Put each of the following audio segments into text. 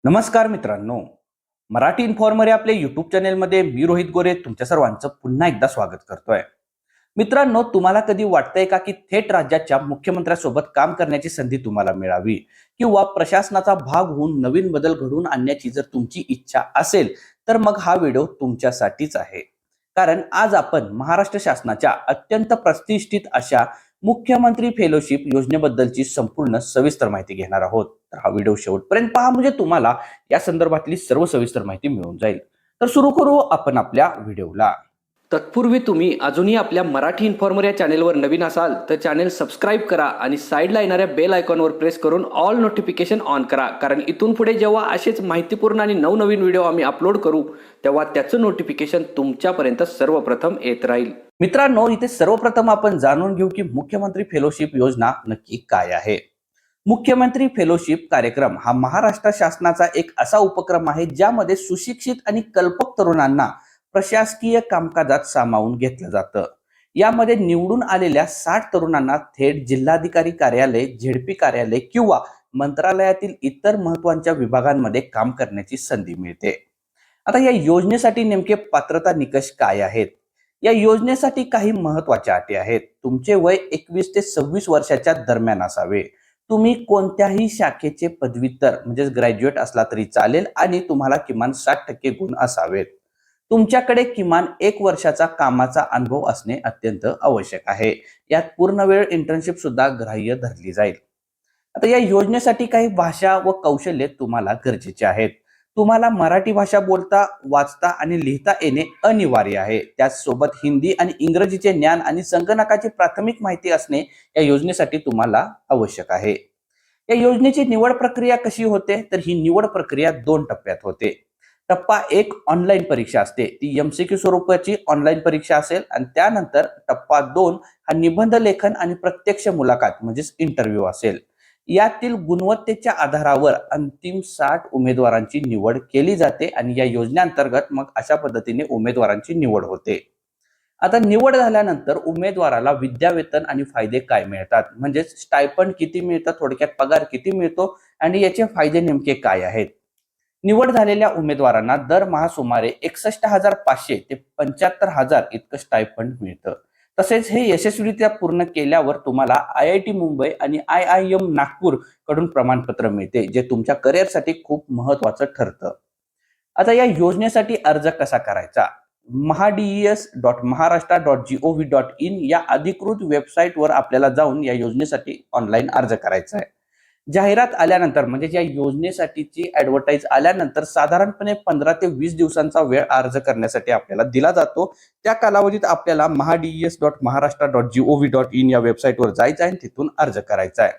नमस्कार मित्रांनो, मराठी इन्फॉर्मर या आपल्या युट्यूब चॅनेलमध्ये मी रोहित गोरे तुमच्या सर्वांचं पुन्हा एकदा स्वागत करतोय. मित्रांनो, तुम्हाला कधी वाटतंय का की थेट राज्याच्या मुख्यमंत्र्यांसोबत काम करण्याची संधी तुम्हाला मिळावी किंवा प्रशासनाचा भाग होऊन नवीन बदल घडवून आणण्याची जर तुमची इच्छा असेल तर मग हा व्हिडिओ तुमच्यासाठीच आहे. कारण आज आपण महाराष्ट्र शासनाच्या अत्यंत प्रतिष्ठित अशा मुख्यमंत्री फेलोशिप योजनेबद्दलची संपूर्ण सविस्तर माहिती घेणार आहोत. तर हा व्हिडिओ शेवटपर्यंत पहा, म्हणजे तुम्हाला या संदर्भातली सर्व सविस्तर माहिती मिळून जाईल. तर सुरू करू आपण आपल्या व्हिडिओला. तत्पूर्वी तुम्ही अजूनही आपल्या मराठी इन्फॉर्मर या चॅनेलवर नवीन असाल तर चॅनेल सबस्क्राईब करा आणि साईडला येणाऱ्या बेल आयकॉनवर प्रेस करून ऑल नोटिफिकेशन ऑन करा. कारण इथून पुढे जेव्हा असेच माहितीपूर्ण आणि नवनवीन व्हिडिओ आम्ही अपलोड करू तेव्हा त्याचं नोटिफिकेशन तुमच्यापर्यंत सर्वप्रथम येत राहील. मित्रांनो, इथे सर्वप्रथम आपण जाणून घेऊ की मुख्यमंत्री फेलोशिप योजना नक्की काय आहे. मुख्यमंत्री फेलोशिप कार्यक्रम हा महाराष्ट्र शासनाचा एक असा उपक्रम आहे ज्यामध्ये सुशिक्षित आणि कल्पक तरुणांना प्रशासकीय कामकाजात सामावून घेतलं जातं. यामध्ये निवडून आलेल्या 60 तरुणांना थेट जिल्हाधिकारी कार्यालय, झेडपी कार्यालय किंवा मंत्रालयातील इतर महत्त्वाच्या विभागांमध्ये काम करण्याची संधी मिळते. आता या योजनेसाठी नेमके पात्रता निकष काय आहेत? या योजनेसाठी काही महत्त्वाच्या अटी आहेत. तुमचे वय 21 ते 26 वर्षाच्या दरम्यान असावे. तुम्ही कोणत्याही शाखेचे पदव्युत्तर म्हणजे ग्रॅज्युएट असला तरी चालेल आणि तुम्हाला किमान 60% गुण असावेत. तुमच्याकडे किमान 1 वर्षाचा कामाचा अनुभव असणे अत्यंत आवश्यक आहे. यात पूर्णवेळ इंटर्नशिप सुद्धा ग्राह्य धरली जाईल. आता या योजनेसाठी काही भाषा व कौशल्य तुम्हाला गरजेचे आहेत. तुम्हाला मराठी भाषा बोलता, वाचता आणि लिहिता येणे अनिवार्य आहे. त्याचसोबत हिंदी आणि इंग्रजीचे ज्ञान आणि संगणकाची प्राथमिक माहिती असणे या योजनेसाठी तुम्हाला आवश्यक आहे. या योजनेची निवड प्रक्रिया कशी होते? तर ही निवड प्रक्रिया 2 टप्प्यात होते. टप्पा 1 ऑनलाईन परीक्षा असते, ती MCQ स्वरूपाची ऑनलाईन परीक्षा असेल. आणि त्यानंतर टप्पा 2 हा निबंध लेखन आणि प्रत्यक्ष मुलाखत म्हणजेच इंटरव्ह्यू असेल. यातील गुणवत्तेच्या आधारावर अंतिम 60 उमेदवारांची निवड केली जाते आणि या योजनेअंतर्गत मग अशा पद्धतीने उमेदवारांची निवड होते. आता निवड झाल्यानंतर उमेदवाराला विद्यावेतन आणि फायदे काय मिळतात, म्हणजे स्टायपंड किती मिळतं, थोडक्यात पगार किती मिळतो आणि याचे फायदे नेमके काय आहेत. निवड झालेल्या उमेदवारांना दरमहा सुमारे 61,500 ते 75,000 इतकं स्टायपंड मिळतं. तसेच हे यशस्वीरित्या पूर्ण केल्यावर तुम्हाला IIT मुंबई आणि IIM नागपूर कडून प्रमाणपत्र मिळते, जे तुमच्या करिअरसाठी खूप महत्वाचं ठरतं. आता या योजनेसाठी अर्ज कसा करायचा? mahades.maharashtra.gov.in या अधिकृत वेबसाईटवर आपल्याला जाऊन या योजनेसाठी ऑनलाईन अर्ज करायचा आहे. जाहिरात आल्यानंतर म्हणजे या योजनेसाठीची ऍडव्हर्टाईज आल्यानंतर साधारणपणे 15 ते 20 दिवसांचा वेळ अर्ज करण्यासाठी आपल्याला दिला जातो. त्या कालावधीत आपल्याला mahades.maharashtra.gov.in या वेबसाईटवर जायचं आहे आणि तिथून अर्ज करायचा आहे.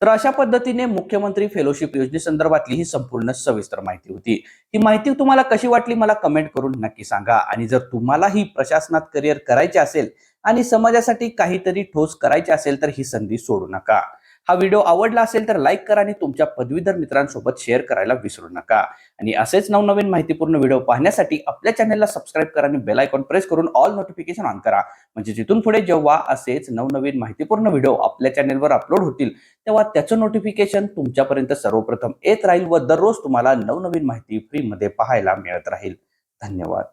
तर अशा पद्धतीने मुख्यमंत्री फेलोशिप योजनेसंदर्भातली ही संपूर्ण सविस्तर माहिती होती. ही माहिती तुम्हाला कशी वाटली मला कमेंट करून नक्की सांगा. आणि जर तुम्हालाही प्रशासनात करिअर करायचे असेल आणि समाजासाठी काहीतरी ठोस करायचे असेल तर ही संधी सोडू नका. हा व्हिडिओ आवडला असेल तर लाईक करा आणि तुमच्या पदवीधर मित्रांसोबत शेअर करायला विसरू नका. आणि असेच नवनवीन माहितीपूर्ण व्हिडिओ पाहण्यासाठी आपल्या चॅनलला सबस्क्राईब करा आणि बेल आयकॉन प्रेस करून ऑल नोटिफिकेशन ऑन करा. म्हणजे जिथून पुढे जेव्हा असेच नवनवीन माहितीपूर्ण व्हिडिओ आपल्या चॅनलवर अपलोड होतील तेव्हा त्याचं नोटिफिकेशन तुमच्यापर्यंत सर्वप्रथम येत राहील व दररोज तुम्हाला नवनवीन माहिती फ्रीमध्ये पाहायला मिळत राहील. धन्यवाद.